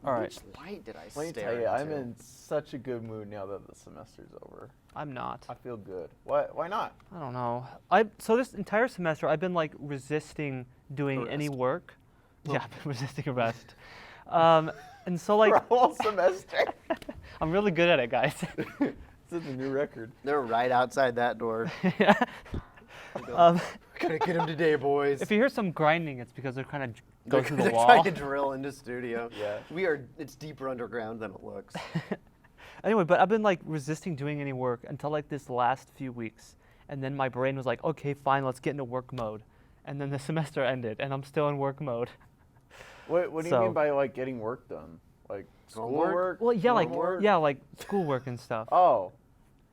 All right. Which light did I stare Let me tell you, into? I'm in such a good mood now that the semester's over. I'm not. I feel good. Why not? I don't know. So this entire semester I've been like resisting doing any Arrest. work. Yeah, I've been resisting arrest. And so like For a whole semester. I'm really good at it, guys. This is a new record. They're right outside that door. Yeah. Gonna get him today, boys. If you hear some grinding, it's because they're kind of going through the They're wall. trying to drill into studio. Yeah. It's deeper underground than it looks. Anyway, but I've been like resisting doing any work until like this last few weeks. And then my brain was like, okay, fine, let's get into work mode. And then the semester ended and I'm still in work mode. What do you So- mean by like getting work done? Like Homework? schoolwork? Well, yeah, like Homework? schoolwork and stuff. Oh,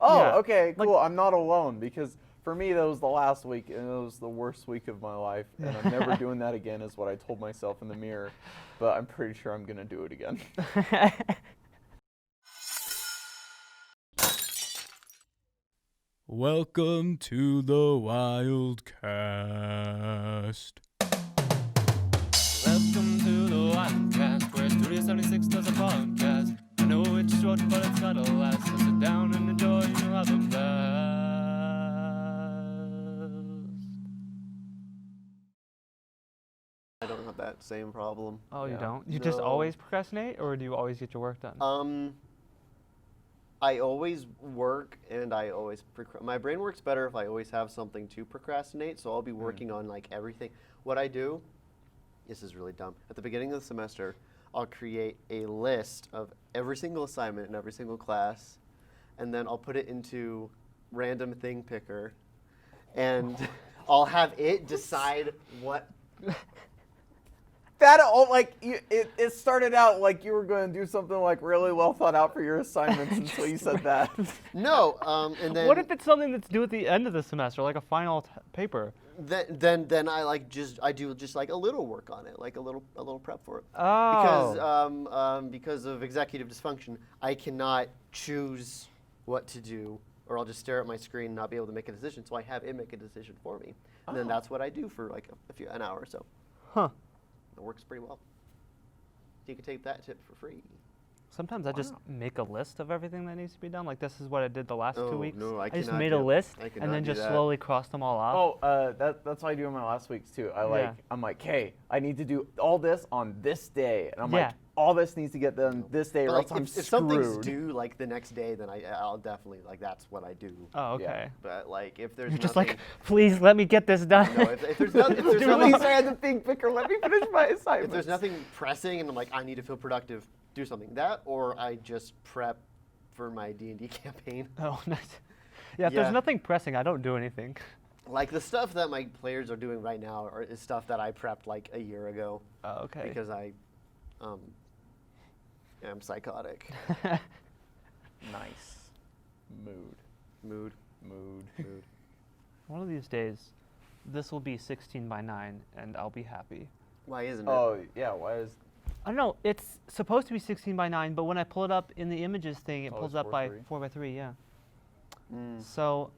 Yeah, okay, like- cool. I'm not alone because for me that was the last week and it was the worst week of my life, and I'm never doing that again, is what I told myself in the mirror. But I'm pretty sure I'm gonna do it again. Welcome to the Wildcast. Welcome to the Wildcast, where Studio 76 does a podcast. I know it's short, but it's gotta last. So sit down and enjoy, you'll have a blast. I don't have that same problem. Oh, you Yeah. don't? You just No. always procrastinate, or do you always get your work done? I always work and I always my brain works better if I always have something to procrastinate. So I'll be working on like everything. What I do, this is really dumb. At the beginning of the semester, I'll create a list of every single assignment in every single class, and then I'll put it into random thing picker, and I'll have it decide what. That it started out like you were going to do something like really well thought out for your assignments until you said that. No, and then What if it's something that's due at the end of the semester, like a final paper? then I do just like a little work on it, like a little prep for it. Oh. Because of executive dysfunction, I cannot choose what to do, or I'll just stare at my screen and not be able to make a decision. So I have it make a decision for me, and then that's what I do for like an hour or so. Huh. It works pretty well. You can take that tip for free. Sometimes I just make a list of everything that needs to be done. Like this is what I did the last 2 Oh, weeks. no, I just cannot made a do- list I and cannot then do just that. slowly crossed them all off. That's what I do in my last weeks too. Yeah. I'm like, hey, I need to do all this on this day, and I'm Yeah. like, all this needs to get done this day, But, or like, else I'm if screwed. something's due like the next day, then I'll definitely that's what I do. Oh, okay. But like if there's You're just nothing, like, please let me get this done. no, if there's nothing, if there's Please, nothing, random thing picker, let me finish my assignment. if there's nothing pressing and I'm like, I need to feel productive, do something. That, or I just prep for my D&D campaign. Oh, nice. Yeah, if Yeah. there's nothing pressing, I don't do anything. Like the stuff that my players are doing right now is stuff that I prepped like a year ago Oh, okay. because I am psychotic. Nice. Mood. One of these days, this will be 16 by 9, and I'll be happy. Why isn't it? Oh yeah, why is? I don't know. It's supposed to be 16 by 9, but when I pull it up in the images thing, it Oh, pulls it's up by 4:3? 4 by 3. Yeah. Mm, So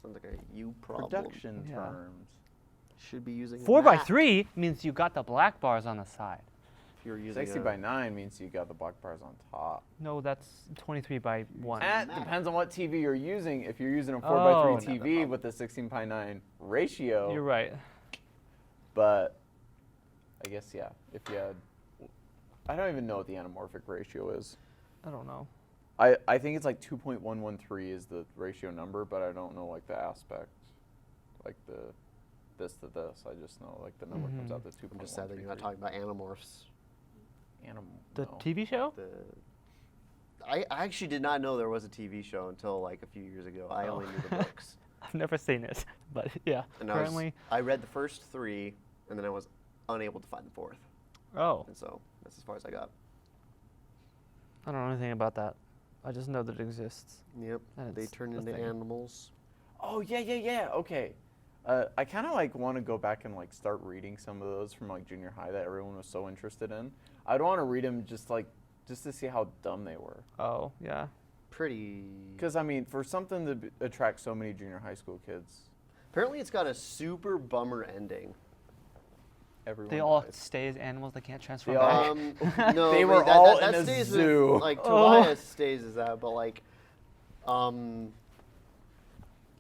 sounds like a you problem. Production Yeah. terms. Should be using a 4 by map 3 means you got the black bars on the side. if you're using 60 a, by 9 means you got the black bars on top. No, that's 23 by 1. That map. depends on what TV you're using. If you're using a 4 Oh. by 3 TV with a 16 by 9 ratio, You're right. but I guess yeah. If you had, I don't even know what the anamorphic ratio is. I don't know. I think it's like 2.113 is the ratio number, but I don't know like the aspect, like the this to this. I just know like the number comes out to 2.133. I'm just sad that you're not talking about Animorphs. The no. TV show? I actually did not know there was a TV show until like a few years ago. I only knew the books. I've never seen it, but yeah. And Apparently. I read the first 3, and then I was unable to find the 4th. Oh, And so that's as far as I got. I don't know anything about that. I just know that it exists. Yep. And They it's turn a into thing. animals. Oh yeah. Okay. I kind of like want to go back and like start reading some of those from like junior high that everyone was so interested in. I'd want to read them just to see how dumb they were. Oh, yeah. Pretty. Because I mean, for something to attract so many junior high school kids. Apparently, it's got a super bummer ending. everyone They all died. stay as animals. They can't transform They all- back. No, They wait, were all that in a stays zoo. With, like Oh. Tobias stays as that, but like,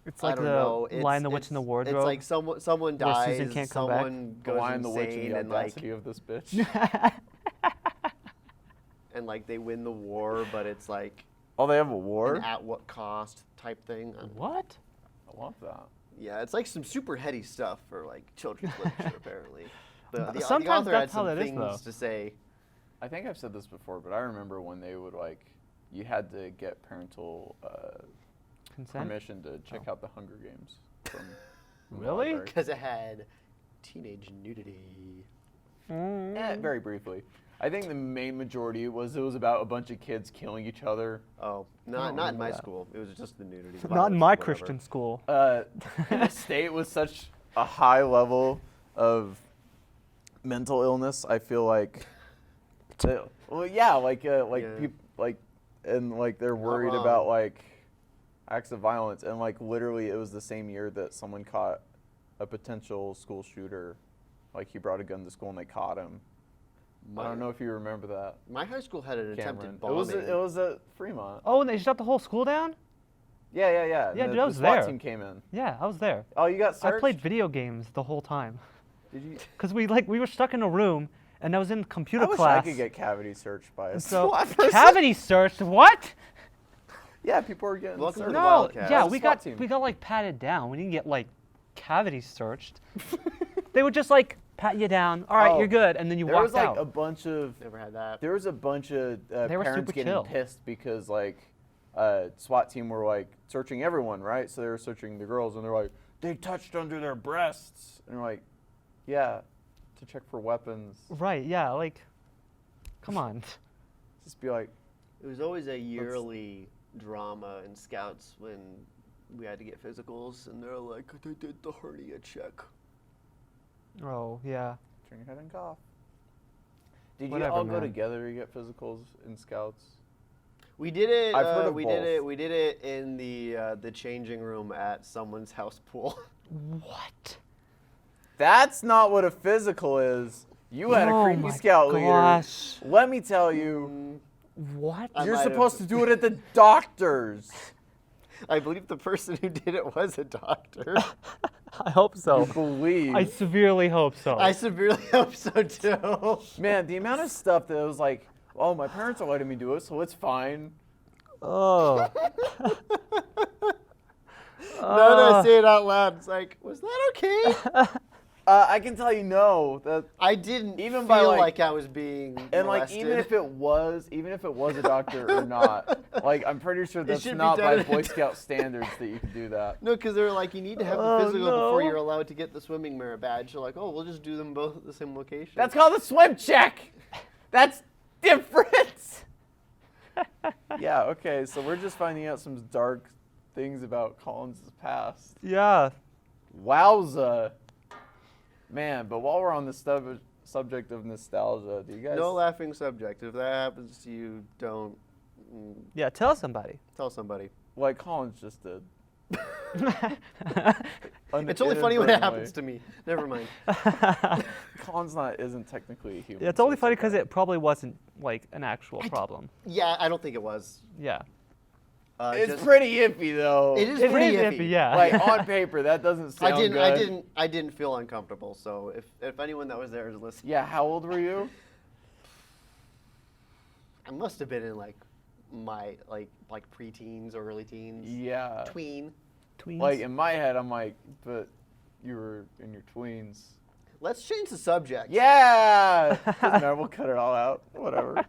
It's I like don't the know. Lion, the Witch, and the Wardrobe. It's like someone where dies, Susan can't come back. someone The goes Lion, the Witch, and insane, the and like, audacity of this bitch. and like they win the war, but it's like Oh, they have a war? an at what cost type thing. What? I love that. Yeah, it's like some super heady stuff for like children's literature apparently. The Sometimes author that's had some how it is, things though. to say. I think I've said this before, but I remember when they would like, you had to get parental Consent? permission to check out the Hunger Games. From the Really? library. Because it had teenage nudity. Very briefly. I think the main majority was it was about a bunch of kids killing each other. Oh, don't not in remember my that. school. It was just the nudity. the Not in violence, my whatever. Christian school. The state was such a high level of mental illness. I feel like, well, yeah, like Yeah. people like, and like they're worried wrong. about like acts of violence, and like literally it was the same year that someone caught a potential school shooter. Like he brought a gun to school and they caught him. I don't know if you remember that. My high school had an Cameron. attempted bombing. It was at Fremont. Oh, and they shut the whole school down? Yeah. Yeah, And dude, I the was SWAT there. team came in. Yeah, I was there. Oh, you got searched? I played video games the whole time. Did you? Because we were stuck in a room, and I was in computer I wish class. I could get cavity searched by a So, SWAT person. cavity searched? What? Yeah, people are getting Welcome to searched. the No, Wildcast. yeah, It was a we SWAT got team. we got like patted down. We didn't get like cavity searched. They would just like pat you down. All right, Oh, you're good, and then you There walked was like out. a bunch of Never had that. there was a bunch of They were parents super getting chill. pissed because like SWAT team were like searching everyone, right? So they were searching the girls, and they're like, they touched under their breasts, and they're like, yeah, to check for weapons. Right? Yeah. Like, come on. Just be like, It was always a yearly drama in Scouts when we had to get physicals, and they're like, they did the hernia check. Oh yeah. turn your head and cough. Did you Whatever, all go man. together to get physicals in Scouts? We did it. I've heard of we both. did it. We did it in the changing room at someone's house pool. What? That's not what a physical is. You had a Oh creepy my scout gosh. leader. Let me tell you, What? I you're might supposed have- to do it at the doctor's. I believe the person who did it was a doctor. I hope so. You believe? I severely hope so. I severely hope so too. Man, the amount of stuff that was like, oh, my parents are letting me do it, so it's fine. Oh. Now that I say it out loud, it's like, was that okay? I can tell you no. That I didn't Even feel by, like, like- I was being and like molested. even if it was a doctor or not, like I'm pretty sure that's should be not by done Boy in- Scout standards that you can do that. No, because they're like, you need to have the Oh, physical before no. you're allowed to get the swimming merit badge. You're like, oh, we'll just do them both at the same location. That's called a swim check. That's different. Yeah. Okay. So we're just finding out some dark things about Collins' past. Yeah. Wowza. Man, but while we're on the subject of nostalgia, do you guys? no laughing subject. If that happens to you, don't Yeah. Tell somebody. tell somebody. Like Collins just did. It's only funny when it Inadvertently. happens to me. Never mind. Collins isn't technically a human. Yeah, it's so only funny because okay. it probably wasn't like an actual problem. Yeah, I don't think it was. Yeah. It's just- pretty iffy though. It is It pretty is iffy. iffy, yeah. Like on paper, that doesn't sound good. I didn't feel uncomfortable. So if anyone that was there is listening, Yeah. How old were you? I must have been in like my like preteens or early teens. Yeah. Tween. Tweens. Like in my head, I'm like, but you were in your tweens. Let's change the subject. Yeah. Doesn't matter, we'll cut it all out. Whatever.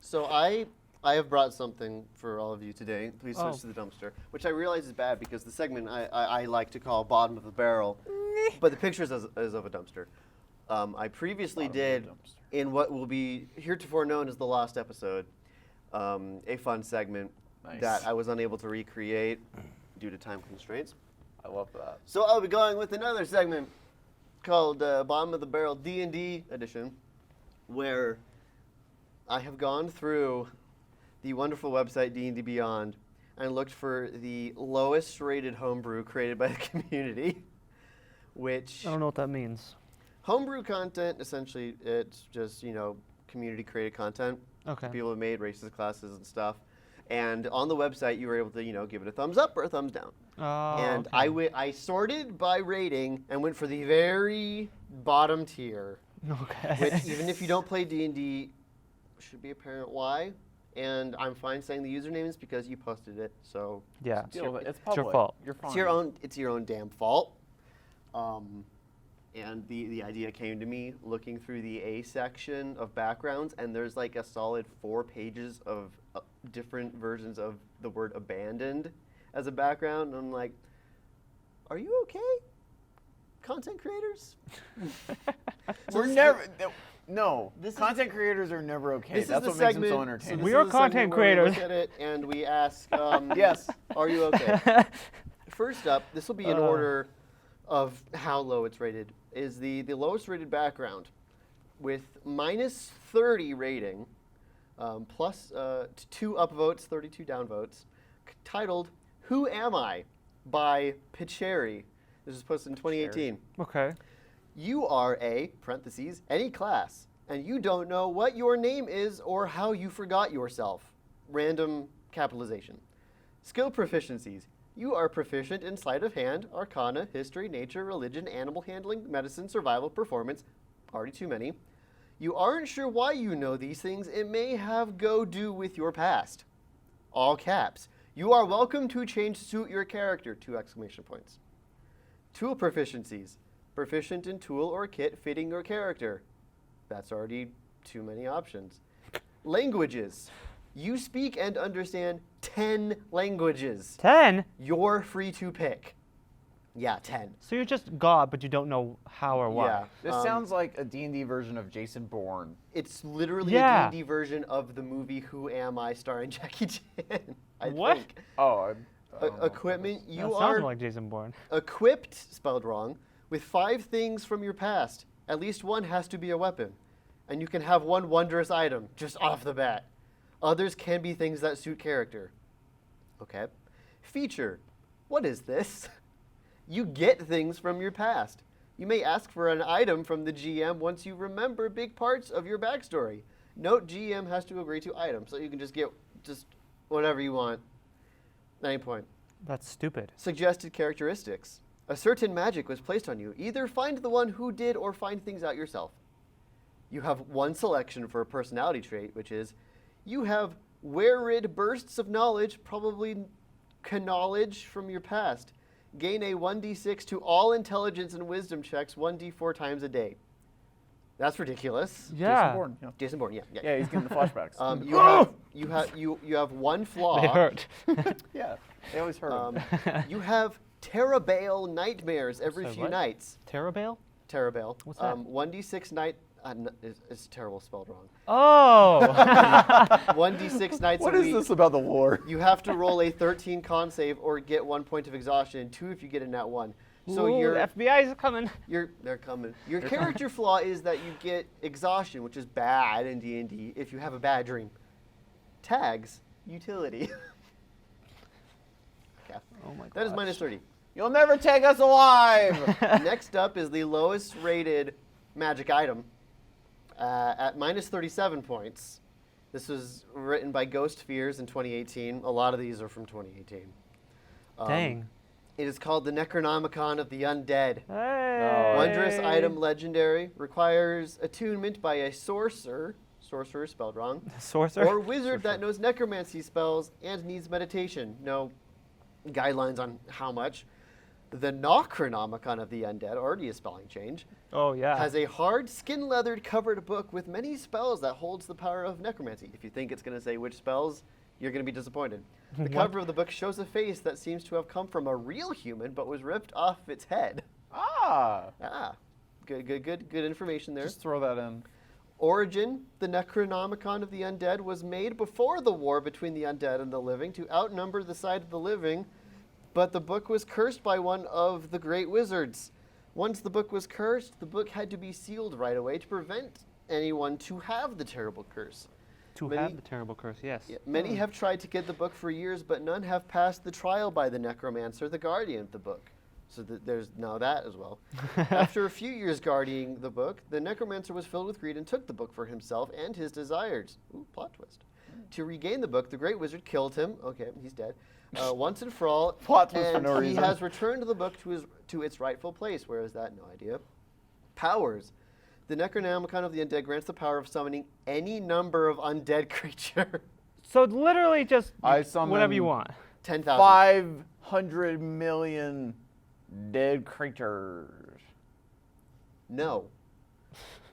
So I have brought something for all of you today. Please switch Oh. to the dumpster, which I realize is bad because the segment I like to call bottom of the barrel, but the picture is of a dumpster. I previously Bottom of the did dumpster. in what will be heretofore known as the Lost Episode, a fun segment Nice. that I was unable to recreate due to time constraints. I love that. So I'll be going with another segment called Bottom of the Barrel D&D edition, where I have gone through the wonderful website D&D Beyond and looked for the lowest rated homebrew created by the community, which I don't know what that means. Homebrew content, essentially, it's just, community created content. Okay. People have made races, classes, and stuff. And on the website, you were able to, give it a thumbs up or a thumbs down. Oh, And okay. I sorted by rating and went for the very bottom tier, Okay. which even if you don't play D&D, should be apparent why. And I'm fine saying the usernames because you posted it, so Yeah. Deal with it. It's It's your public. fault. You're fine. it's your own damn fault. And the idea came to me looking through the A section of backgrounds, and there's like a solid 4 pages of different versions of the word abandoned as a background. And I'm like, are you okay, content creators? We're this is never. No, this is- content creators are never okay. This That's is what the makes them segment. so entertaining. We this are is the segment content where we look creators. at it and we ask, Yes. are you okay? First up, this will be in order of how low it's rated. Is the lowest rated background with minus 30 rating, plus 2 upvotes, 32 downvotes, titled "Who Am I?" by Picheri. This was posted in 2018. Okay. You are a parentheses any class, and you don't know what your name is or how you forgot yourself. Random capitalization. Skill proficiencies. You are proficient in sleight of hand, arcana, history, nature, religion, animal handling, medicine, survival, performance. Already too many. You aren't sure why you know these things. It may have do with your past. All caps. You are welcome to change suit your character. 2 exclamation points. Tool proficiencies. Proficient in tool or kit fitting your character. That's already too many options. Languages. You speak and understand 10 languages. 10? You're free to pick. Yeah, 10. So you're just God, but you don't know how or why. Yeah. This sounds like a D&D version of Jason Bourne. It's literally Yeah. a D&D version of the movie Who Am I starring Jackie Chan. I What? think. Oh, I don't know. Equipment. That You sounds are more like Jason Bourne. equipped, spelled wrong, with 5 things from your past. At least one has to be a weapon. And you can have one wondrous item, just off the bat. Others can be things that suit character. Okay. Feature. What is this? You get things from your past. You may ask for an item from the GM once you remember big parts of your backstory. Note GM has to agree to items, so you can just get just whatever you want at any point. That's stupid. Suggested characteristics. A certain magic was placed on you. Either find the one who did or find things out yourself. You have one selection for a personality trait, which is you have wearid bursts of knowledge, probably knowledge from your past. Gain a 1d6 to all intelligence and wisdom checks 1d4 times a day. That's ridiculous. Yeah. Jason Bourne. Yeah. Jason Bourne, yeah. Yeah, he's getting the flashbacks. You have one flaw. They hurt. Yeah, they always hurt him. You have Terabale nightmares every Sorry, few what? nights. Terabale? Terabale. What's that? 1d6 night. It's terrible spelled wrong. Oh! 1d6 nights What a is week. this about the war? You have to roll a 13 con save or get 1 point of exhaustion. 2 if you get a nat 1. So Ooh, your the FBI's coming. they're coming. Your character flaw is that you get exhaustion, which is bad in D&D if you have a bad dream. Tags utility. Yeah. Oh my god. That is minus 30. You'll never take us alive! Next up is the lowest rated magic item at minus 37 points. This was written by Ghost Fears in 2018. A lot of these are from 2018. Dang. It is called the Necronomicon of the Undead. Hey. Wondrous item legendary. Requires attunement by a sorcerer spelled wrong, Sorcerer? or wizard that knows necromancy spells and needs meditation. No guidelines on how much. The Necronomicon of the Undead, already a spelling change, Oh, yeah. has a hard, skin-leathered covered book with many spells that holds the power of necromancy. If you think it's going to say which spells, you're going to be disappointed. The What? cover of the book shows a face that seems to have come from a real human but was ripped off its head. Ah, Ah, good information there. just throw that in. Origin, the Necronomicon of the Undead, was made before the war between the undead and the living to outnumber the side of the living, but the book was cursed by one of the great wizards. Once the book was cursed, the book had to be sealed right away to prevent anyone to have the terrible curse. To many- have the terrible curse, yes. Yeah, many have tried to get the book for years, but none have passed the trial by the necromancer, the guardian of the book. So there's now that as well. After a few years guarding the book, the necromancer was filled with greed and took the book for himself and his desires. Ooh, plot twist. To regain the book, the great wizard killed him. Okay, he's dead. Once and for all. Plot twist for and no he reason. has returned the book to its rightful place. Where is that? No idea. Powers. The Necronomicon of the Undead grants the power of summoning any number of undead creature. So literally just I whatever you summon want. 10,000. 500 million dead creatures. No.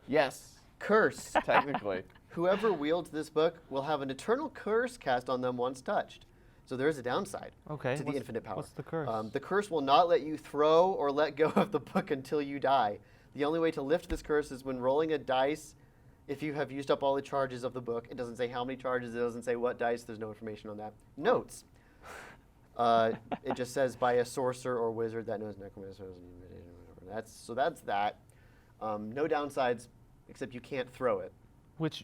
Yes, Curse. technically. Whoever wields this book will have an eternal curse cast on them once touched. So there is a downside Okay. to the infinite power. What's the curse? The curse will not let you throw or let go of the book until you die. The only way to lift this curse is when rolling a dice. If you have used up all the charges of the book, it doesn't say how many charges, it doesn't say what dice, there's no information on that. Notes. It just says by a sorcerer or wizard that knows necromancer. That's that. No downsides, except you can't throw it.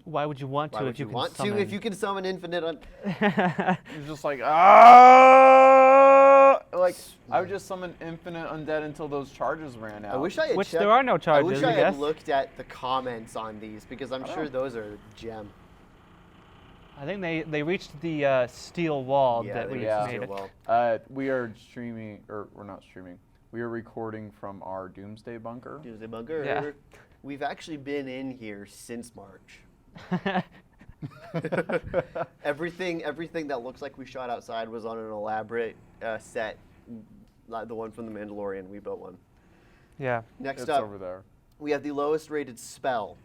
Why would you want to Why if would you you can want summon? to if you can summon infinite? It's just like, ah! Like, I would just summon infinite undead until those charges ran out. I wish I had Which checked, there are no I charges, wish I I had guess. looked at the comments on these because I'm sure those are gem. I think they reached the steel wall Yeah, that they we yeah. made. well. We are streaming, or we're not streaming. We are recording from our Doomsday bunker. Doomsday Bunker. Yeah. We've actually been in here since March. everything that looks like we shot outside was on an elaborate set, like the one from The Mandalorian. We built one. Yeah. Next It's up, over there. we have the lowest rated spell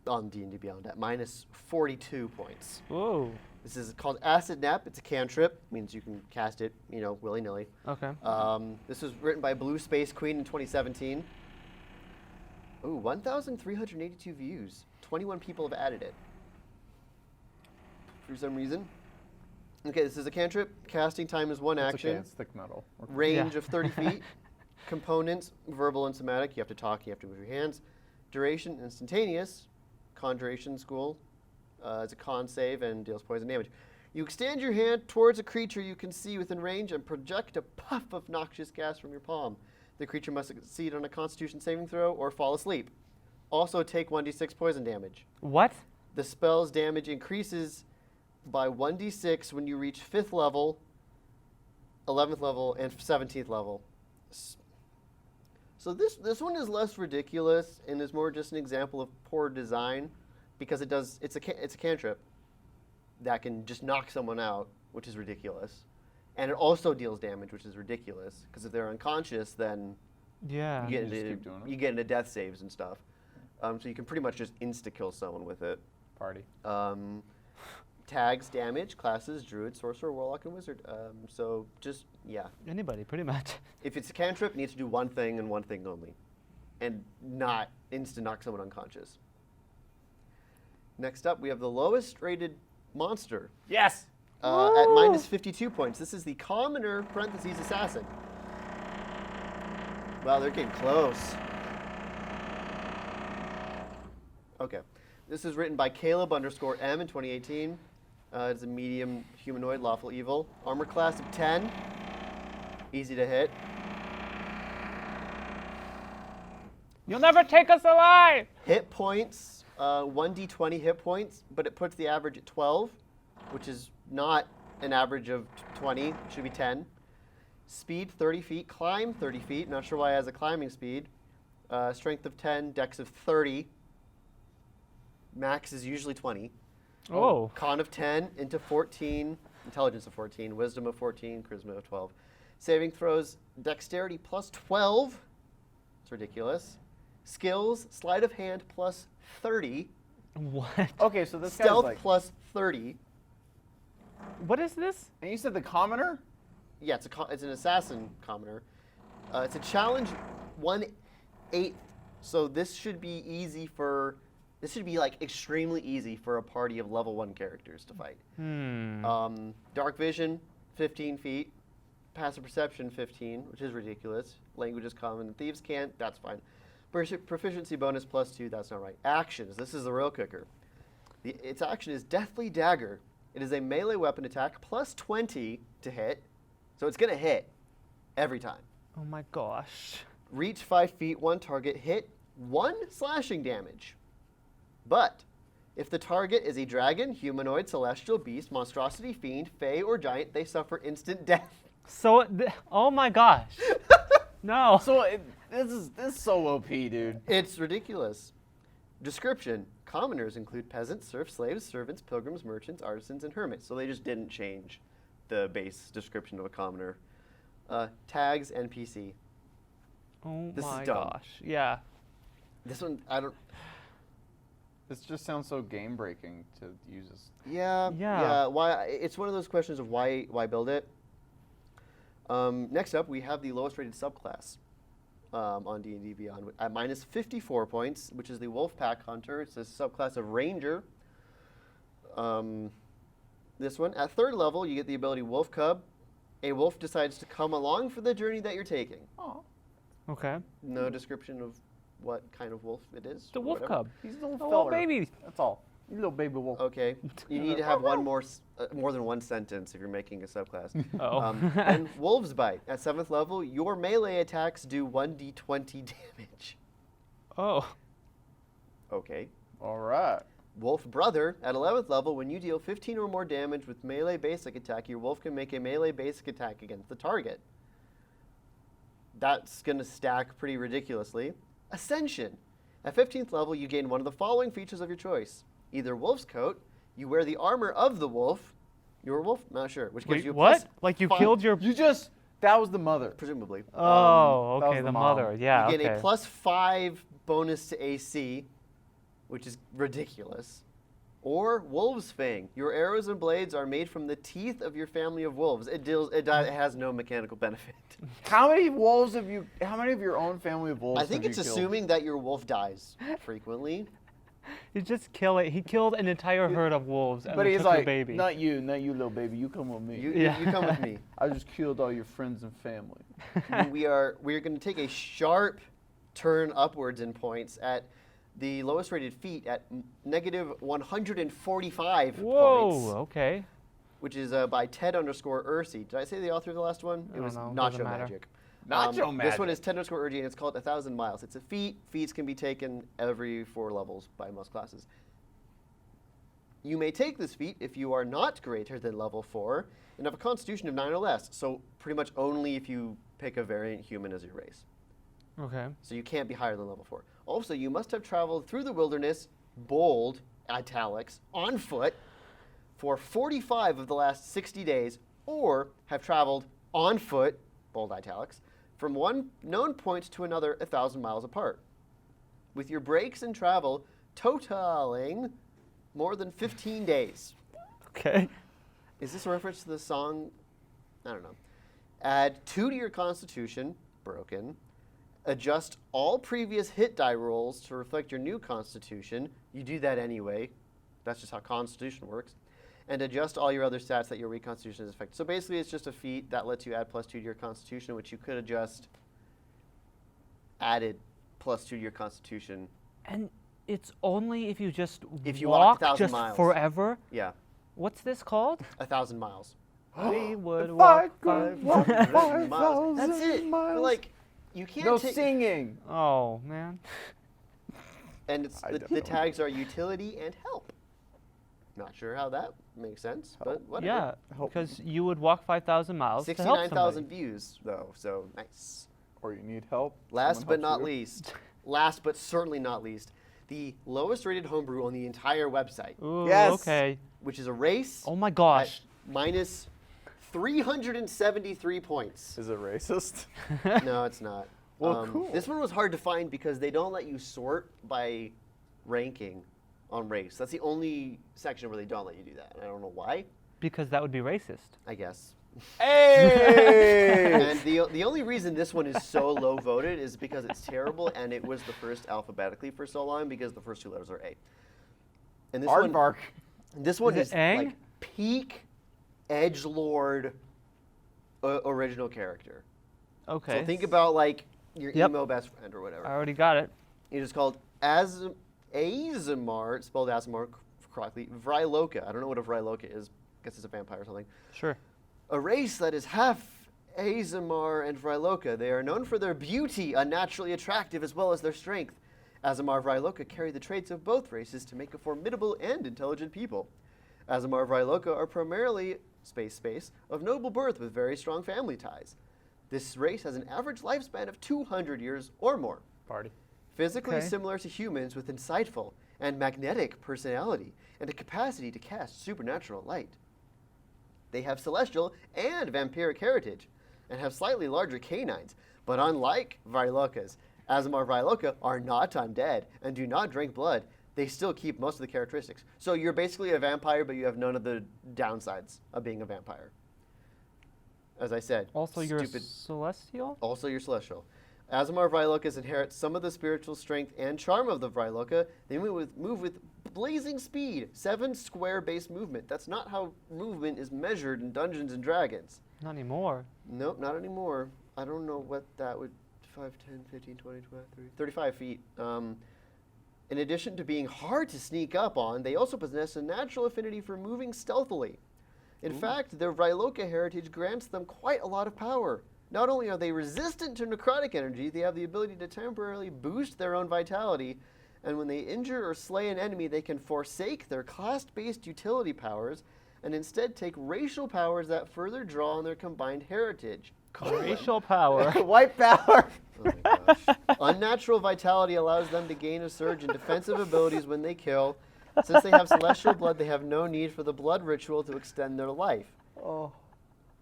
on D&D Beyond at minus 42 points. Ooh. This is called Acid Nap. It's a cantrip. Means you can cast it, willy-nilly. Okay. This was written by Blue Space Queen in 2017. Ooh, 1,382 views. 21 people have added it. For some reason. Okay, this is a cantrip. Casting time is one It's action. okay, it's thick metal. Okay. Range Yeah. of 30 feet. Components, verbal and somatic. You have to talk, you have to move your hands. Duration, instantaneous. Conjuration school. It's a con save and deals poison damage. You extend your hand towards a creature you can see within range and project a puff of noxious gas from your palm. The creature must succeed on a Constitution saving throw or fall asleep. Also take 1d6 poison damage. What? The spell's damage increases by 1d6 when you reach 5th level, 11th level, and 17th level. So this one is less ridiculous and is more just an example of poor design because it's a cantrip that can just knock someone out, which is ridiculous. And it also deals damage, which is ridiculous because if they're unconscious, then Yeah. you get just into keep doing it. you get into death saves and stuff. So you can pretty much just insta-kill someone with it. Party. Tags, damage, classes, druid, sorcerer, warlock, and wizard. So just, yeah. Anybody, pretty much. If it's a cantrip, it needs to do one thing and one thing only. And not insta-knock someone unconscious. Next up, we have the lowest rated monster Yes! at minus 52 points. This is the commoner, parentheses, assassin. Wow, they're getting close. Okay. This is written by Caleb_M in 2018. It's a medium humanoid, lawful evil. Armor class of 10. Easy to hit. You'll never take us alive! Hit points, 1d20 hit points, but it puts the average at 12, which is not an average of 20. It should be 10. Speed, 30 feet. Climb, 30 feet. Not sure why it has a climbing speed. Strength of 10. Dex of 30. Max is usually 20. Oh. Con of 10 into 14. Intelligence of 14. Wisdom of 14. Charisma of 12. Saving throws, dexterity plus 12. It's ridiculous. Skills, sleight of hand plus 30. What? Okay, so this guy's Stealth like... plus 30. What is this? And you said the commoner? Yeah, it's an assassin commoner. It's a challenge 1/8. So this should be easy for... This should be like extremely easy for a party of level 1 characters to fight. Dark vision, 15 feet. Passive perception, 15, which is ridiculous. Language is common. Thieves can't. That's fine. Proficiency bonus plus 2. That's not right. Actions. This is the real kicker. Its action is Deathly Dagger. It is a melee weapon attack plus 20 to hit. So it's going to hit every time. Oh my gosh. Reach 5 feet, 1 target, hit 1 slashing damage. But if the target is a dragon, humanoid, celestial, beast, monstrosity, fiend, fae, or giant, they suffer instant death. So, oh my gosh. No. So this is so OP, dude. It's ridiculous. Description. Commoners include peasants, serfs, slaves, servants, pilgrims, merchants, artisans, and hermits. So they just didn't change the base description of a commoner. Tags, NPC. Oh This is my dumb. gosh. Yeah. This one, I don't... This just sounds so game breaking to use this. Yeah. Yeah. Why? It's one of those questions of why build it. Next up, we have the lowest rated subclass on D&D Beyond at minus 54 points, which is the Wolfpack Hunter. It's a subclass of Ranger. This one, at 3rd level, you get the ability Wolf Cub. A wolf decides to come along for the journey that you're taking. Oh, Okay. No description of what kind of wolf it is. The or wolf whatever. cub. he's a little A feller. little baby. That's all. You little baby wolf. Okay. You need to have more than one sentence if you're making a subclass. Oh. And Wolf's Bite. At 7th level, your melee attacks do 1d20 damage. Oh. Okay. All right. Wolf Brother. At 11th level, when you deal 15 or more damage with melee basic attack, your wolf can make a melee basic attack against the target. That's going to stack pretty ridiculously. Ascension. At 15th level, you gain one of the following features of your choice. Either Wolf's Coat, you wear the armor of the wolf. You're a wolf? Not sure. Which gives Wait, you a what? plus Like you 5 killed your... That was the mother. presumably. Oh, that okay, was the the mom. mother. Yeah, You get okay. a plus 5 bonus to AC, which is ridiculous. Or Wolf's Fang. Your arrows and blades are made from the teeth of your family of wolves. It has no mechanical benefit. How many wolves have you? How many of your own family of wolves? I think have it's you killed? assuming that your wolf dies frequently. You just kill it. He killed an entire herd of wolves and But then he's took your like, baby. not you, little baby. You come with me. You come with me. I just killed all your friends and family. we are going to take a sharp turn upwards in points at the lowest rated feat at negative 145 Whoa, points, okay. which is by Ted_Ursi. Did I say the author of the last one? I It was don't know, doesn't Nacho matter. Magic. Nacho This one Magic. is Ted_Ursi, and it's called 1,000 Miles. It's a feat. Feats can be taken every 4 levels by most classes. You may take this feat if you are not greater than level 4 and have a constitution of 9 or less. So pretty much only if you pick a variant human as your race. Okay. So you can't be higher than level 4. Also, you must have traveled through the wilderness, bold, italics, on foot, for 45 of the last 60 days, or have traveled on foot, bold italics, from one known point to another 1,000 miles apart. With your breaks in travel totaling more than 15 days. Okay. Is this a reference to the song? I don't know. Add 2 to your constitution, broken. Adjust all previous hit die rolls to reflect your new constitution. You do that anyway. That's just how constitution works. And adjust all your other stats that your weak constitution is affected. So basically it's just a feat that lets you add +2 to your constitution, which you could have just added +2 to your constitution. And it's only if you just If you walk 1,000 just miles. forever? Yeah, What's this called? 1,000 miles. We would If I walk could 500 walk 500 5,000 That's it. But, miles. like, you can't No take... singing. Oh, man. And it's I the don't know. tags are utility and help. Not sure how that makes sense, but whatever. Yeah, Help. because you would walk 5,000 miles to help 69,000 somebody. views, though, so nice. Or you need help. Last someone but helps not you. least, last but certainly not least, the lowest rated homebrew on the entire website, Ooh, Yes. okay. which is a race Oh my at gosh. minus 373 points. Is it racist? No, it's not. Well, cool. This one was hard to find because they don't let you sort by ranking on race. That's the only section where they don't let you do that. And I don't know why, Because that would be racist. I guess. Hey! And the only reason this one is so low voted is because it's terrible and it was the first alphabetically for so long because the first 2 letters are A. And this one, Aardvark. this one Is is it Aang? like peak edgelord original character. Okay. So think about like your Yep. emo best friend or whatever. I already got it. It is called Azamar, spelled Azamar correctly, Vryloka. I don't know what a Vryloka is. I guess it's a vampire or something. Sure. A race that is half Azamar and Vryloka. They are known for their beauty, unnaturally attractive, as well as their strength. Azamar and Vryloka carry the traits of both races to make a formidable and intelligent people. Azamar and Vryloka are primarily space, of noble birth with very strong family ties. This race has an average lifespan of 200 years or more. Party. Physically Okay. similar to humans with insightful and magnetic personality and a capacity to cast supernatural light. They have celestial and vampiric heritage and have slightly larger canines, but unlike Vrylokas, Azamar Vryloka are not undead and do not drink blood. They still keep most of the characteristics. So you're basically a vampire, but you have none of the downsides of being a vampire. As I said, Also, you're stupid. celestial? Also, you're celestial. Azamar Vrylokas inherit some of the spiritual strength and charm of the Vryloka. They move with blazing speed, 7 square base movement. That's not how movement is measured in Dungeons and Dragons. Not anymore. Nope, not anymore. I don't know what that would, 5, 10, 15, 20, 25, 30, 35 feet. In addition to being hard to sneak up on, they also possess a natural affinity for moving stealthily. In fact, their Vryloka heritage grants them quite a lot of power. Not only are they resistant to necrotic energy, they have the ability to temporarily boost their own vitality, and when they injure or slay an enemy, they can forsake their class-based utility powers and instead take racial powers that further draw on their combined heritage. Racial power. White power. Oh my gosh. Unnatural vitality allows them to gain a surge in defensive abilities when they kill. Since they have celestial blood, they have no need for the blood ritual to extend their life. Oh.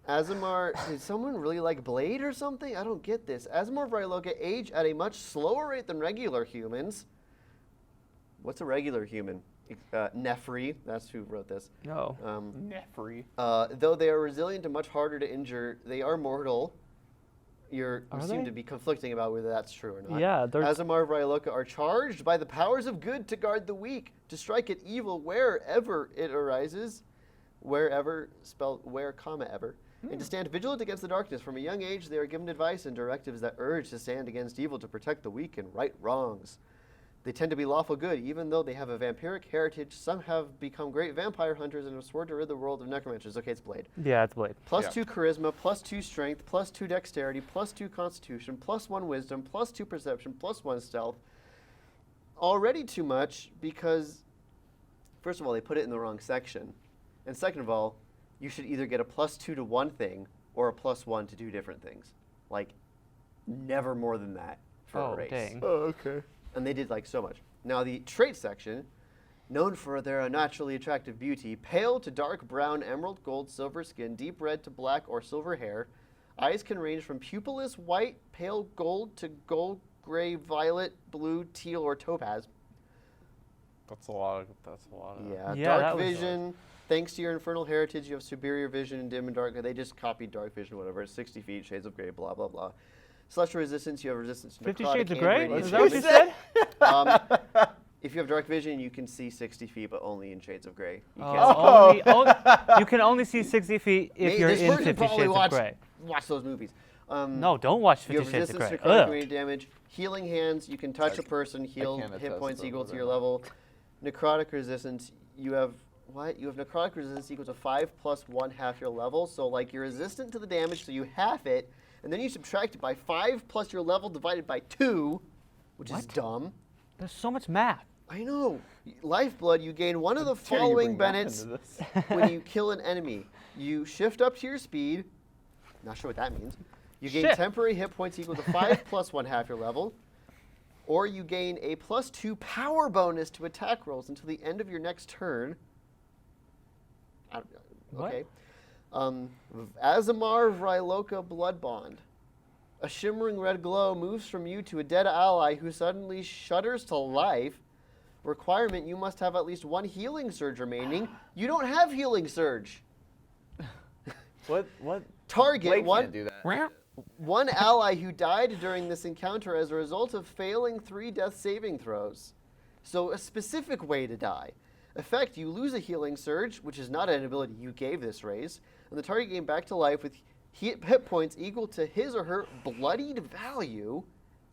Azamar, did someone really like Blade or something? I don't get this. Azamar Vryloka age at a much slower rate than regular humans. What's a regular human? Nefri, that's who wrote this. No. Nefri. Though they are resilient and much harder to injure, they are mortal. You Are seem they? to be conflicting about whether that's true or not. Yeah, they're Azamar Vryloka are charged by the powers of good to guard the weak, to strike at evil wherever it arises, wherever, spelled where, comma, ever, and to stand vigilant against the darkness. From a young age, they are given advice and directives that urge to stand against evil to protect the weak and right wrongs. They tend to be lawful good, even though they have a vampiric heritage. Some have become great vampire hunters and have sworn to rid the world of necromancers. Okay, it's Blade. Yeah, it's Blade. Plus Yeah. 2 charisma, plus 2 strength, plus 2 dexterity, plus 2 constitution, plus 1 wisdom, plus 2 perception, plus 1 stealth. Already too much because, first of all, they put it in the wrong section. And second of all, you should either get a plus 2 to one thing or a plus 1 to do different things. Like, never more than that for a Oh, race. dang. Oh, okay. And they did like so much. Now the trait section, known for their unnaturally attractive beauty, pale to dark brown, emerald gold, silver skin, deep red to black or silver hair. Eyes can range from pupilless white, pale gold to gold, gray, violet, blue, teal, or topaz. That's a lot. That's a lot. Yeah, Yeah, that dark was- vision. Thanks to your infernal heritage, you have superior vision in dim and dark. They just copied dark vision, whatever. It's 60 feet, shades of gray, blah, blah, blah. Celestial resistance, you have resistance to 50 necrotic Shades of and Grey? radiant Is that what you damage. said? If you have dark vision, you can see 60 feet, but only in shades of gray. You can't Oh, you can only see 60 feet if May- you're this in person 50 probably Shades of watched- Grey. watch those movies. No, don't watch You 50 have Shades of resistance Grey. to necrotic Ugh. radiant damage. Healing hands, you can touch a person, heal can't hit attest points to equal to whether your or not. level. Necrotic resistance, you have what? You have necrotic resistance equal to 5 plus 1 half your level. So like you're resistant to the damage, so you half it, and then you subtract it by 5 plus your level divided by 2, which is What? dumb. There's so much math. I know. Lifeblood, you gain one of the Dare you following bring math benefits into this? when you kill an enemy. You shift up to your speed. Not sure what that means. You gain Shift. temporary hit points equal to 5 plus 1 half your level. Or you gain a plus 2 power bonus to attack rolls until the end of your next turn. What? Okay. Azamar Vryloka Blood Bond. A shimmering red glow moves from you to a dead ally who suddenly shudders to life. Requirement, you must have at least 1 healing surge remaining. You don't have healing surge. What? Target Blade one can't do that. one ally who died during this encounter as a result of failing 3 death saving throws. So a specific way to die. Effect, you lose a healing surge, which is not an ability you gave this race, and the target gained back to life with hit points equal to his or her bloodied value,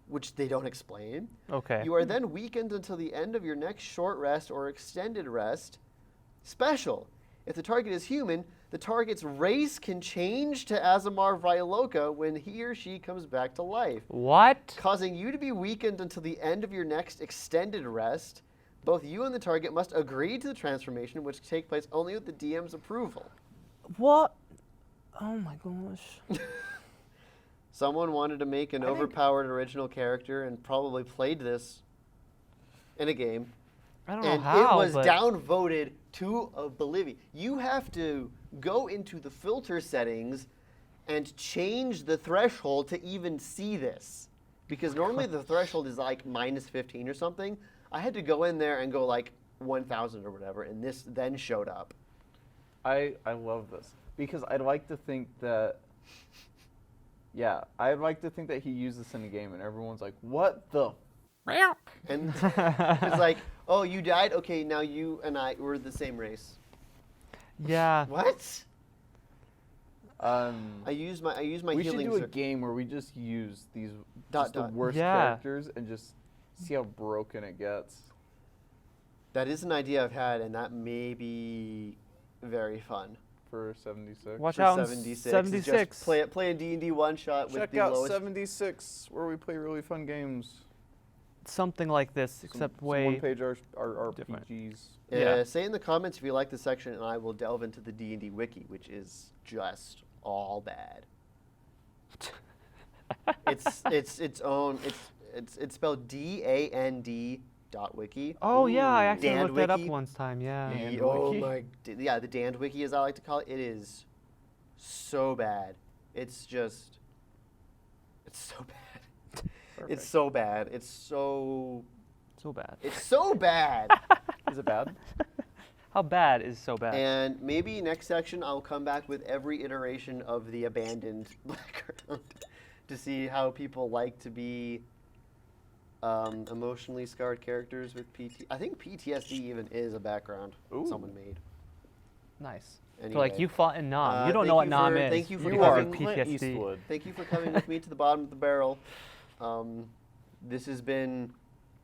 which they don't explain. Okay. You are then weakened until the end of your next short rest or extended rest. Special. If the target is human, the target's race can change to Azamar Violoka when he or she comes back to life, What? causing you to be weakened until the end of your next extended rest. Both you and the target must agree to the transformation, which take place only with the DM's approval. What? Oh my gosh. Someone wanted to make an overpowered original character and probably played this in a game. I don't know And how, it was but downvoted to oblivion. You have to go into the filter settings and change the threshold to even see this. Because normally the threshold is like minus 15 or something. I had to go in there and go like 1,000 or whatever, and this then showed up. I love this because I'd like to think that. Yeah, I'd like to think that he used this in a game, and everyone's like, "What the?" And it's like, oh, you died? Okay, now you and I, we're the same race. yeah. What? Um, I use my we should healing do a circle. game where we just use these Dot, the dot. worst Yeah. characters and just see how broken it gets. That is an idea I've had, and that may be very fun. For 76. Watch For out in 76. is 76. Just play a D&D one shot with Check the out lowest. 76, where we play really fun games. Something like this, except some way. one-page different. RPGs. Yeah. Say in the comments if you like this section, and I will delve into the D&D wiki, which is just all bad. it's its own. It's spelled DAND.wiki. Oh yeah, I actually Dan looked that up Wiki. once time. Yeah. Dan- Oh Wiki? my, yeah, the DnD wiki, as I like to call it. It is so bad. It's so bad. It's so bad. It's so So bad. bad. Is it bad? How bad is so bad? And maybe next section I'll come back with every iteration of the abandoned background to see how people like to be emotionally scarred characters with I think PTSD even is a background Ooh. someone made. Nice. Anyway. So like you fought in Nam. You don't thank know what you Nam for- is. thank you for because You are of coming. Clint PTSD. Eastwood. Thank you for coming with me to the bottom of the barrel. This has been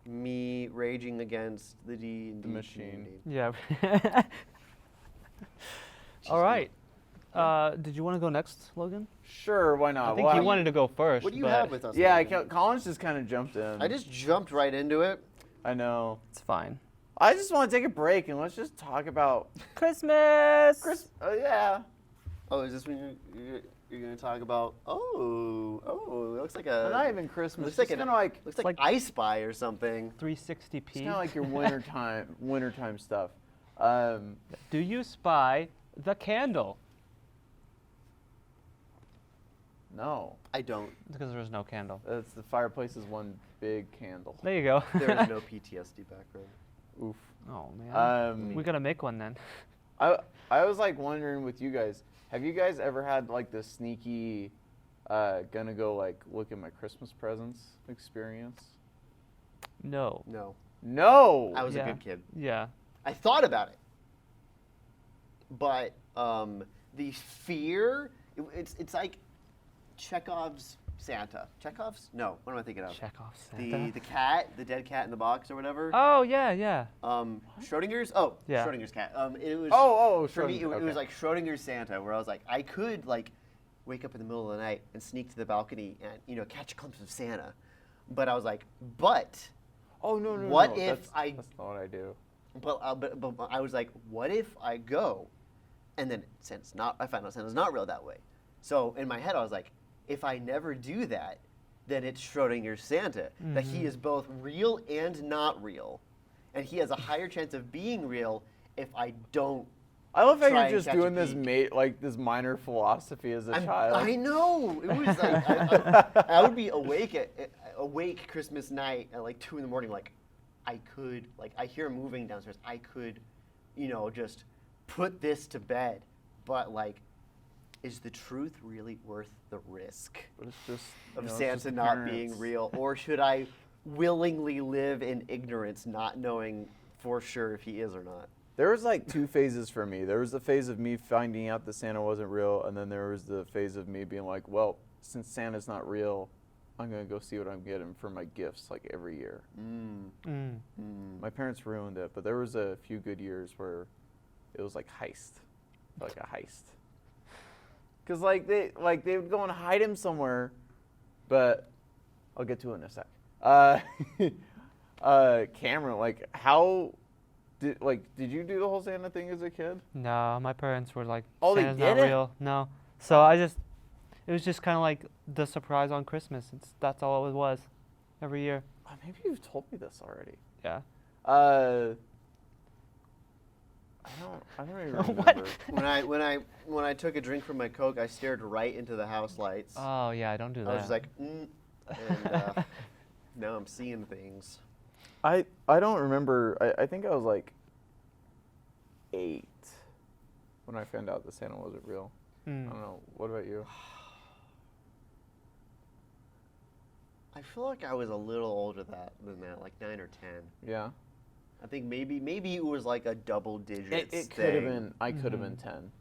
me raging against the D&D The machine. community. Yeah. Jeez, All right. Did you want to go next, Logan? Sure, why not? I think Well, you wanted to go first. What do you but have with us? Yeah, Logan? Collins just kind of jumped in. I just jumped right into it. I know. It's fine. I just want to take a break and let's just talk about Christmas. yeah. Oh, is this when you're going to talk about? Oh, it looks like a. Not even Christmas. Looks Looks like kind an- of like Looks like, like- I Spy or something. 360p. it's kind of like your wintertime stuff. Do you spy the candle? No, I don't. Because there's no candle. it's the fireplace is one big candle. There you go. There is no PTSD background. Oof. Oh man. Um, We gotta make one then. I was like wondering with you guys, have you guys ever had like the sneaky, gonna go like look at my Christmas presents experience? No. No, No. I was Yeah. a good kid. Yeah. I thought about it, but the fear. It's like Chekhov's Santa. Chekhov's? No. What am I thinking of? Check off Santa. The cat, the dead cat in the box or whatever. Oh yeah, yeah. Schrodinger's. Oh, Yeah. Schrodinger's cat. It was. Oh, For me, it okay. was like Schrodinger's Santa, where I was like, I could like wake up in the middle of the night and sneak to the balcony and catch a glimpse of Santa, but I was like, but Oh no. what no, if that's, I- That's not what I do. but I was like, what if I go, and then Santa's not. I found out Santa's not real that way. So in my head, I was like, if I never do that, then it's Schrodinger's Santa. That he is both real and not real, and he has a higher chance of being real if I don't. I love how Try you're and just catch a doing this peek. this minor philosophy as a child. I know. It was like I would be awake Christmas night at like 2 a.m. Like I could I hear moving downstairs. I could, just put this to bed. But like, is the truth really worth the risk But it's just of it's Santa just not parents. being real, or should I willingly live in ignorance, not knowing for sure if he is or not? There was like two phases for me. There was the phase of me finding out that Santa wasn't real, and then there was the phase of me being like, well, since Santa's not real, I'm gonna go see what I'm getting for my gifts like every year. Mm. My parents ruined it, but there was a few good years where it was like heist. like a heist. Cause like they would go and hide him somewhere, but I'll get to it in a sec. Cameron, like how did you do the whole Santa thing as a kid? No, my parents were like, Oh, they Santa's not didn't? real. No. So it was just kind of like the surprise on Christmas. That's all it was, every year. Oh, maybe you've told me this already. Yeah. I don't even remember. What? When I took a drink from my Coke, I stared right into the house lights. Oh yeah, I don't do that. I was just like, and now I'm seeing things. I don't remember. I think I was like 8 when I found out that Santa wasn't real. I don't know. What about you? I feel like I was a little older than that, like 9 or 10. Yeah. I think maybe it was like a double digits. It could have been. I could have been 10,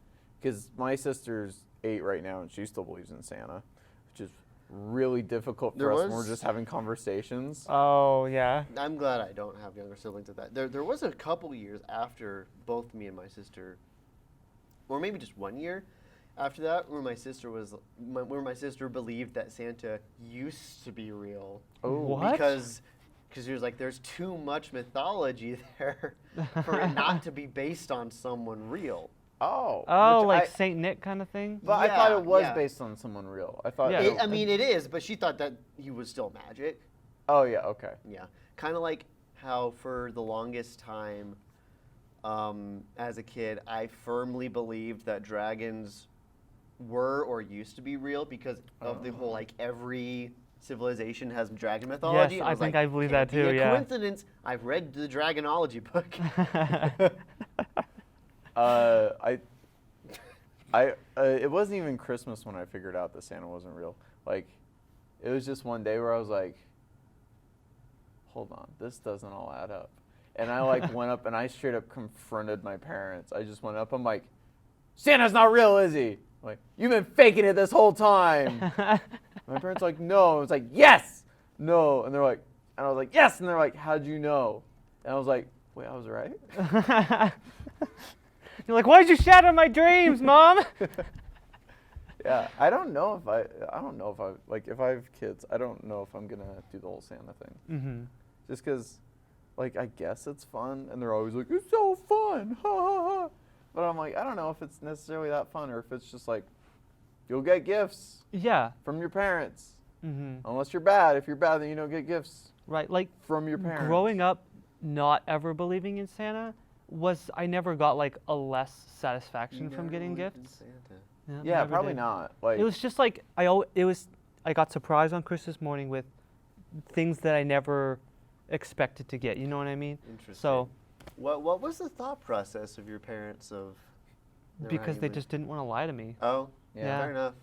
because my sister's 8 right now, and she still believes in Santa, which is really difficult for us when we're just having conversations. Oh yeah. I'm glad I don't have younger siblings at that. There was a couple years after both me and my sister, or maybe just 1 year after that, where my sister believed that Santa used to be real. Oh. What? Because she was like, there's too much mythology there for it not to be based on someone real. Oh. Oh, which like Saint Nick kind of thing. But I thought Yeah, it was yeah. based on someone real. I thought. Yeah. It is, but she thought that he was still magic. Oh yeah. Okay. Yeah, kind of like how for the longest time, as a kid, I firmly believed that dragons were or used to be real because of the whole like every civilization has dragon mythology. Yes, and I was think like, I believe "Can't that be too, a yeah." coincidence. I've read the Dragonology book. It wasn't even Christmas when I figured out that Santa wasn't real. Like, it was just one day where I was like, hold on, this doesn't all add up. And I like went up and I straight up confronted my parents. I just went up, I'm like, Santa's not real, is he? I'm like, you've been faking it this whole time. My parents were like, no. I was like, yes, no. And they're like, and I was like, yes. And they're like, how'd you know? And I was like, wait, I was right? You're like, why'd you shatter my dreams, Mom? Yeah, I don't know if I if I have kids, I don't know if I'm gonna do the whole Santa thing. Mm-hmm. Just because, like, I guess it's fun, and they're always like, it's so fun, ha ha ha. But I'm like, I don't know if it's necessarily that fun, or if it's just like, you'll get gifts Yeah. from your parents. Mm-hmm. Unless you're bad. If you're bad, then you don't get gifts Right. Like from your parents. growing up, not ever believing in Santa I never got like a less satisfaction from getting gifts. Santa. Yeah, never probably did. not. Like, It was just like I got surprised on Christmas morning with things that I never expected to get. You know what I mean? Interesting. So What was the thought process of your parents of? never because having they been- just didn't want to lie to me. Oh, Yeah. fair enough.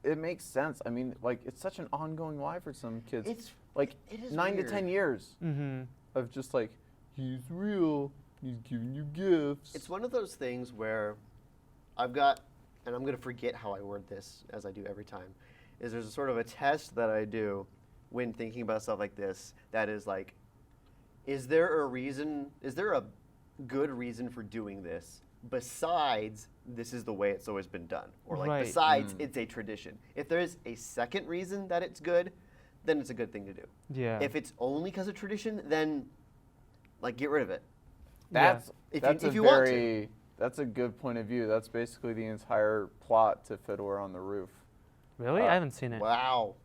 it makes sense. I mean, like, it's such an ongoing lie for some kids. It's like it is 9 to weird. 10 years Mm-hmm. of just like, he's real, he's giving you gifts. It's one of those things where I've got, and I'm going to forget how I word this as I do every time, is there's a sort of a test that I do when thinking about stuff like this that is like, is there a good reason for doing this besides this is the way it's always been done? Or like Right. besides it's a tradition. If there is a second reason that it's good, then it's a good thing to do. Yeah. If it's only because of tradition, then like get rid of it. That's If that's you- a if you want to. very that's a good point of view. That's basically the entire plot to Fiddler on the Roof. Really? I haven't seen it. Wow.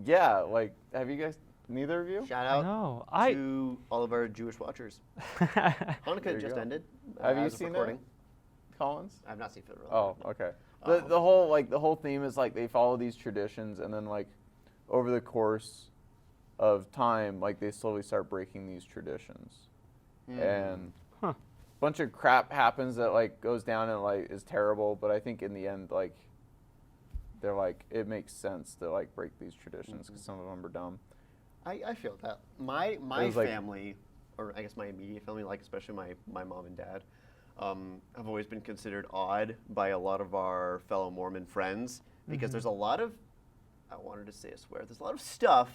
Yeah, like, have you guys? Neither of you? Shout out No, to all of our Jewish watchers. There Hanukkah you just go. ended. Have you as of seen recording. it, Collins? I've not seen Fiddler. Oh, okay. Um, The whole theme is like they follow these traditions, and then like over the course of time, like they slowly start breaking these traditions, and Huh. a bunch of crap happens that like goes down and like is terrible. But I think in the end, like they're like it makes sense to like break these traditions because some of them are dumb. I feel that. My It was like- family, or I guess my immediate family, like especially my mom and dad, have always been considered odd by a lot of our fellow Mormon friends because there's a lot of, I wanted to say a swear, there's a lot of stuff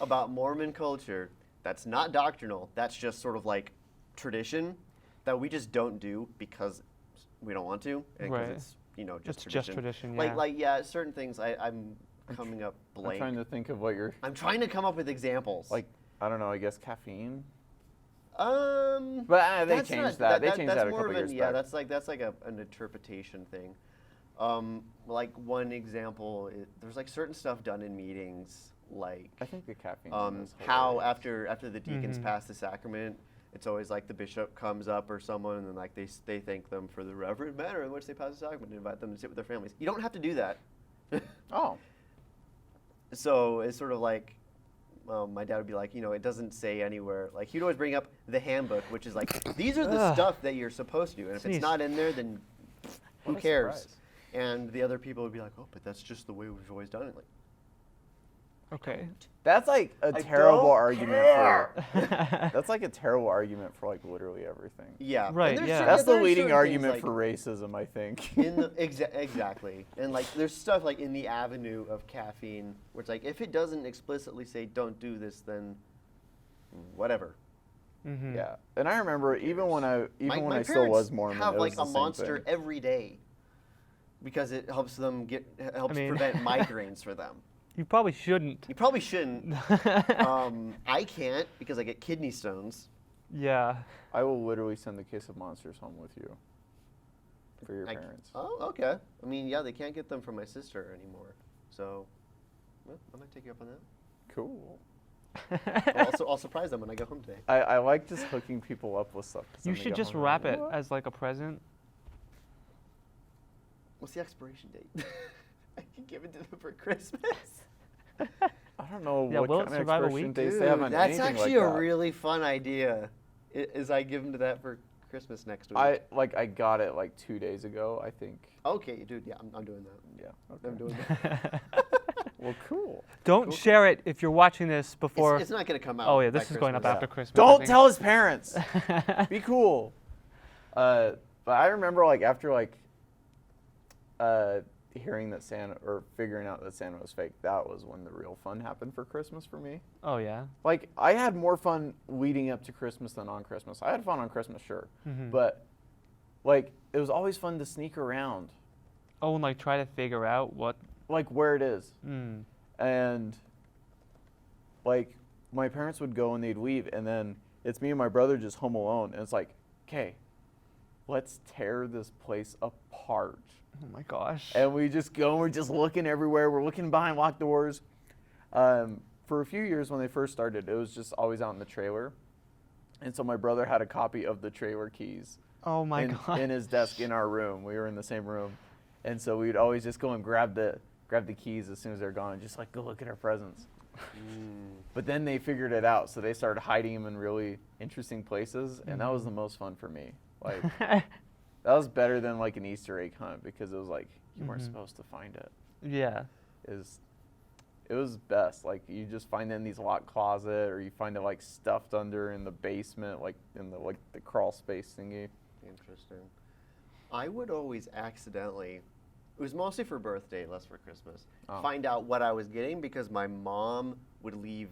about Mormon culture that's not doctrinal, that's just sort of like tradition that we just don't do because we don't want to, because Right. it's just It's tradition. just tradition, yeah. Like certain things I'm coming up blank. I'm trying to think of what you're I'm trying to come up with examples. like. I don't know. I guess caffeine. But they changed that. They changed that a couple years back. that's like an interpretation thing. Like one example, there's like certain stuff done in meetings, like I think the caffeine. one is how hilarious. after the deacons pass the sacrament, it's always like the bishop comes up or someone, and then like they thank them for the reverent manner in which they pass the sacrament and invite them to sit with their families. You don't have to do that. Oh. So it's sort of like, my dad would be like, it doesn't say anywhere. Like he'd always bring up the handbook, which is like, these are the Ugh. stuff that you're supposed to do, and if it's Jeez. not in there, then who What a cares? surprise. And the other people would be like, oh, but that's just the way we've always done it. Like, Okay. That's like a I terrible don't argument care. for. That's like a terrible argument for like literally everything. yeah, Right, And there's yeah. cer- That's the there are leading certain things, argument like, for racism, I think. in the exactly, and like there's stuff like in the avenue of caffeine where it's like if it doesn't explicitly say don't do this, then whatever. Mm-hmm. Yeah, and I remember even when I My still parents was Mormon, have it like was a the same monster thing. every day because it helps them helps mean- prevent migraines for them. You probably shouldn't. You probably shouldn't. I can't because I get kidney stones. Yeah. I will literally send the case of monsters home with you for your I- parents. Oh, okay. I mean, yeah, they can't get them from my sister anymore, so well, I might take you up on that. Cool. I'll surprise them when I go home today. I like just hooking people up with stuff. 'cause then You they should go just home and wrap they're it like, as like a present. What's the expiration date? I can give it to them for Christmas. I don't know Yeah, what will it kind of survive a expiration week? dates they have on that's anything actually like a that. really fun idea. Is I give them to that for Christmas next week? I got it like 2 days ago, I think. Okay, dude. Yeah, I'm doing that. Yeah. I'm Okay. doing that. Well, cool. Don't share it if you're watching this before. It's not gonna come out. Oh yeah, by this is going up Christmas. after Christmas. I Don't think. tell his parents. Be cool. But I remember like after like hearing that Santa or figuring out that Santa was fake, that was when the real fun happened for Christmas for me. Oh yeah. Like I had more fun leading up to Christmas than on Christmas. I had fun on Christmas, sure, Mhm. but like it was always fun to sneak around, Oh, and like try to figure out what. like where it is. Mm. And like my parents would go and they'd leave, and then it's me and my brother just home alone, and it's like, okay, let's tear this place apart. Oh my gosh. And we just go and we're just looking everywhere. We're looking behind locked doors. For a few years when they first started, it was just always out in the trailer. And so my brother had a copy of the trailer keys Oh my god. in his desk in our room. We were in the same room. And so we'd always just go and grab the keys as soon as they're gone and just like go look at our presents. But then they figured it out, so they started hiding them in really interesting places, and that was the most fun for me. Like that was better than like an Easter egg hunt because it was like you weren't supposed to find it. Yeah. It was best. Like you just find it in these locked closet, or you find it like stuffed under in the basement, like in the crawl space thingy. Interesting. I would always accidentally, it was mostly for birthday, less for Christmas, Oh. find out what I was getting because my mom would leave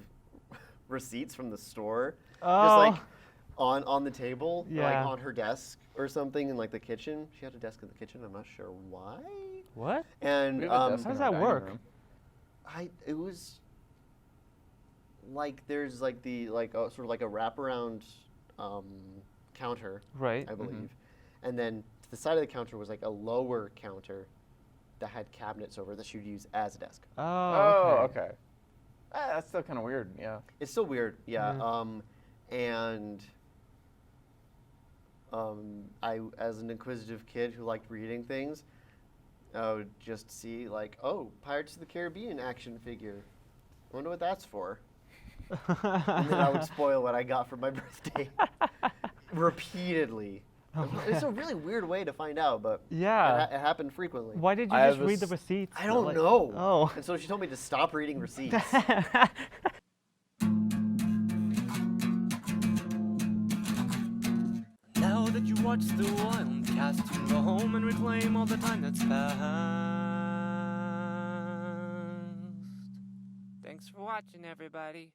receipts from the store just like on the table, or, like Yeah. on her desk or something in like the kitchen. She had a desk in the kitchen. I'm not sure why. What? And We have a desk How in does our that dining work? room. it was like there's like the sort of like a wraparound counter, Right. I believe. And then to the side of the counter was like a lower counter that had cabinets over that you'd use as a desk. Oh. Okay. That's still kind of weird. Yeah. It's still weird, yeah. Yeah. And I, as an inquisitive kid who liked reading things, I would just see like, oh, Pirates of the Caribbean action figure. I wonder what that's for. And then I would spoil what I got for my birthday repeatedly. It's a really weird way to find out, but Yeah. it happened frequently. Why did you I just have a read the s- receipts? I don't Like- know. Oh. And so she told me to stop reading receipts. Now that you watch the Wildcast, you can go home and reclaim all the time that's passed. Thanks for watching, everybody.